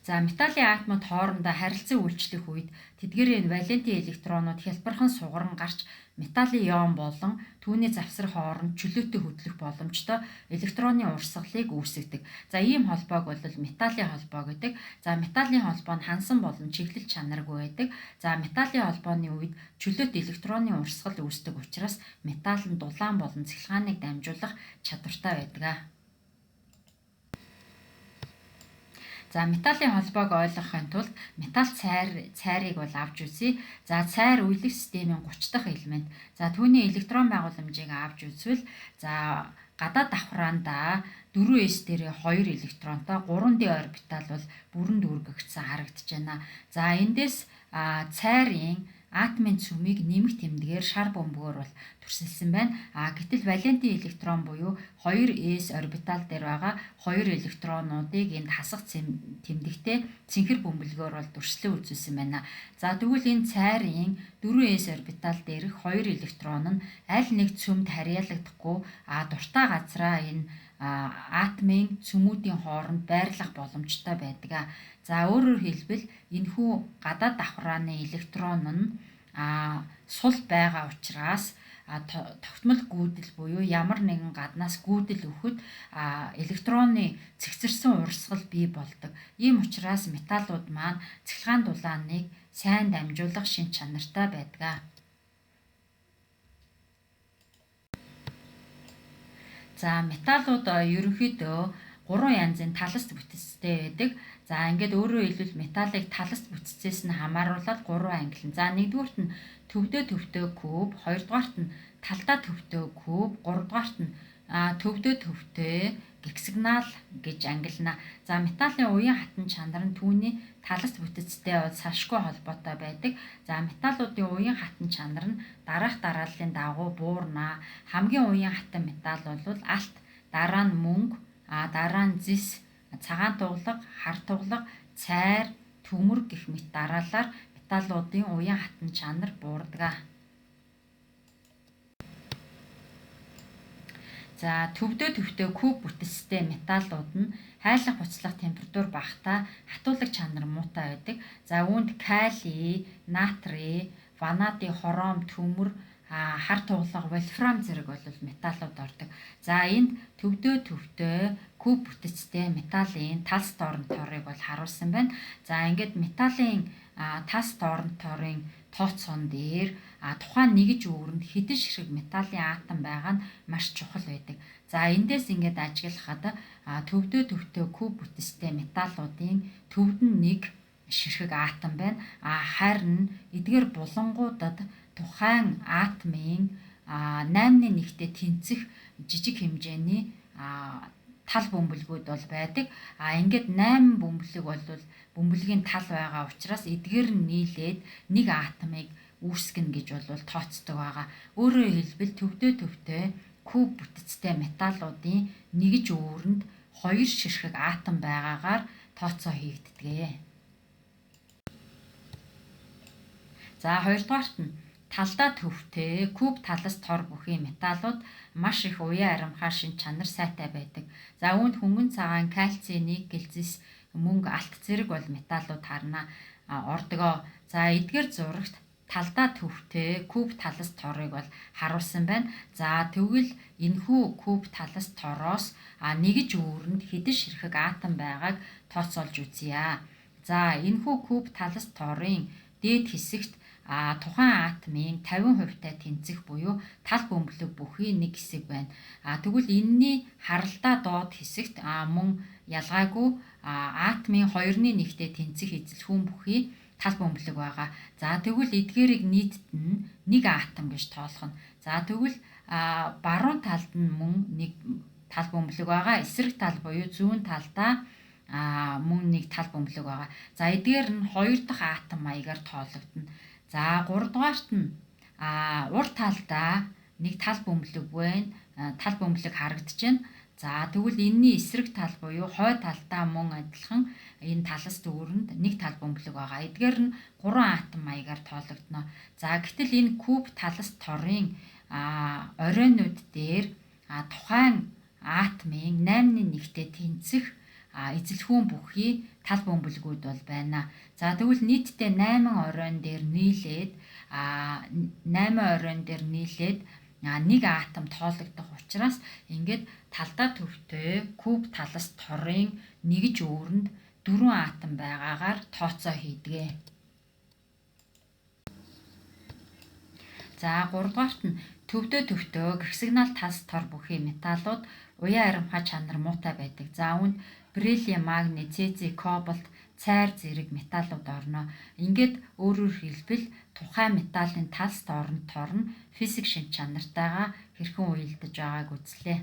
За металлын атомууд хоорондоо харилцан үйлчлэх үед тэдгээрийн валентийн электронууд хялбархан сугаран гарч металлын ион болон түүний завсар хооронд чөлөөтэй хөдлөх боломжтой электроны урсгалыг үүсгэдэг. За ийм холбоог бол металлын холбоо гэдэг. За металлын холбоо нь хансан болон чиглэл чанаргүй байдаг. За металлын холбооны үед чөлөөт электроны урсгал үүсдэг учраас металл нь дулаан болон цахилгааныг дамжуулах чадвартай байдаг. За металлын холбоог ойлгохын тулд металл цайрыг бол авч үзье. За цайр үйлдэх системийн 30 дахь элемент. За түүний электрон байгууламжийг авч үзвэл за гадаад давхраанда 4s дээрээ 2 электронтой 3d орбитал бол бүрэнд үүргэгдсэн харагдаж байна. За эндээс цайрын атомын цөмийг нэмэх тэмдгээр шар бөмбөгөөр бол төрсөлсөн байна. Гэтэл валентийн электрон буюу 2s орбитал дээр байгаа 2 электронуудыг энд хасах тэмдэгтэй цэнхэр бөмбөлгөөр бол дүрслэн үзүүлсэн байна. За тэгвэл энэ цайрын 4s орбитал дээрх 2 электрон нь аль нэг цөмд харьяалагдахгүй дуртай газраа энэ атомын цөмүүдийн хооронд байрлах боломжтой байдаг. За өөрөөр хэлбэл энэхүү гадаад давхрааны электрон нь сул байгаа учраас тогтмол гүйдэл буюу ямар нэгэн гаднаас гүйдэл өгөхөд электроны цэгцэрсэн урсгал бий болдог. Ийм учраас металлууд маань цахилгаан дулааныг сайн дамжуулах шин чанартай байдаг. За металлууд ерөнхийдөө 3 янзын таласт бүтцтэй байдаг. За ингээд өөрөөр хэлбэл металлыг таласт бүтцээс нь хамааруулаад 3 ангилна. За нэгдүгüүрт нь төвдөө куб, хоёрдугаарт нь талдаа төвдөө куб, гуравдугаарт нь төвдөө гексагонал гэж ангилна. За металлын уян хатан чанар нь түүний таласт бүтцтэй бол салшгүй холбоотой байдаг. За металлуудын уян хатан чанар нь дараах дарааллын дагуу буурна. Хамгийн уян хатан металл бол алт, дараа нь мөнгө, дараа нь зис, цагаан тугалаг, хар тугалаг, цайр, төмөр гэх мэт дараалалаар металлуудын уян хатан чанар буурдаг. За төвдөө куб бүтцтэй металлууд нь хайлах буцлах температур багтаа хатуулаг чанар муутай байдаг. За үүнд калий, натрий, ванадий, хором, төмөр, хар тугалаг, вольфрам зэрэг бол металлууд ордог. За энд төвдөө куб бүтцтэй металлын тас доорнторыг бол харуулсан байна. За ингээд металлын тас доорнторын тооцоон дээр тухайн нэгж үүрэнд хэдэн ширхэг металлын атом байгаа нь маш чухал байдаг. За эндээс ингээд ажиглахад төвдөө куб бүтцтэй металлуудын төвд нь нэг ширхэг атом байна. Харин эдгээр булангуудад тухайн атомын 8-ны 1-тэй тэнцэх жижиг хэмжээний тал бөмбөлгүүд бол байдаг. Ингээд 8 бөмбөлөг бол бөмбөлгийн тал байгаа учраас эдгээр нь нийлээд нэг атомыг үүсгэнэ гэж бол тооцдог байгаа. Өөрөөр хэлбэл төвдөө куб бүтцтэй металлуудын нэгж үүрэнд 2 ширхэг атом байгаагаар тооцоо хийгддэг. За хоёрдугаарт нь талдаа төвтэй куб талас тор бүхий металлууд маш их уян аримхай шин чанар сайтай байдаг. За үүнд хөнгөн цагаан, кальций, никель, зис, мөнгө, алт зэрэг бол металлууд харна ордгоо. За эдгээр зурагт талдаа төвтэй куб талас торыг бол харуулсан байна. За тэгвэл энэхүү куб талас тороос нэгж үүрэнд хэдэн ширхэг атом байгааг тооцоолж үзье. За энэхүү куб талас торын дээд хэсэгт тухайн атомын 50% тэнцэх буюу тал бөмбөлөг бүхий нэг хэсэг байна. Тэгвэл энэний харалтаа доод хэсэгт мөн ялгаагүй атомын 2/1-тэй тэнцэх эзэлхүүн бүхий тал бөмбөлөг байгаа. За тэгвэл эдгээрийг нийтд нь нэг атом гэж тоолох нь. За тэгвэл баруун талд нь мөн нэг тал бөмбөлөг байгаа. Эсрэг тал буюу зүүн талдаа мөн нэг тал бөмбөлөг байгаа. За эдгээр нь 2 дахь атом маягаар тоологдно. За 3 дугаарт нь урд талдаа нэг тал бөмбөлөг байна. Тал бөмбөлөг харагдаж байна. За тэгвэл энэний эсрэг тал буюу хой талдаа мөн адилхан энэ талас дүүрэнд нэг тал бөмбөлөг байгаа. Эдгээр нь 3 атом маягаар тоологдно. За гэтэл энэ куб талас торын оройнууд дээр тухайн атомын 8/1-тэй тэнцэх эзэлхүүн бүхий тал бөмбөлгүүд бол байна. За тэгвэл нийтдээ 8 оройн дээр нийлээд 1 атом тоологдох учраас ингээд талдаа төвтэй куб талас торын нэгж үүрэнд 4 атом байгаагаар тооцоо хийдэг. За 3 дугаарт нь төвдөө грексигнал талс тор бүхий металлууд уян аримхай чанар муутай байдаг. За үүнд бериллиум, магний, цезий, кобальт, цайр зэрэг металлууд орно. Ингээд өөрөөр хэлбэл тухайн металлын талс тор нь физик шинж чанартайгаа хэрхэн уялдаж байгааг үзлээ.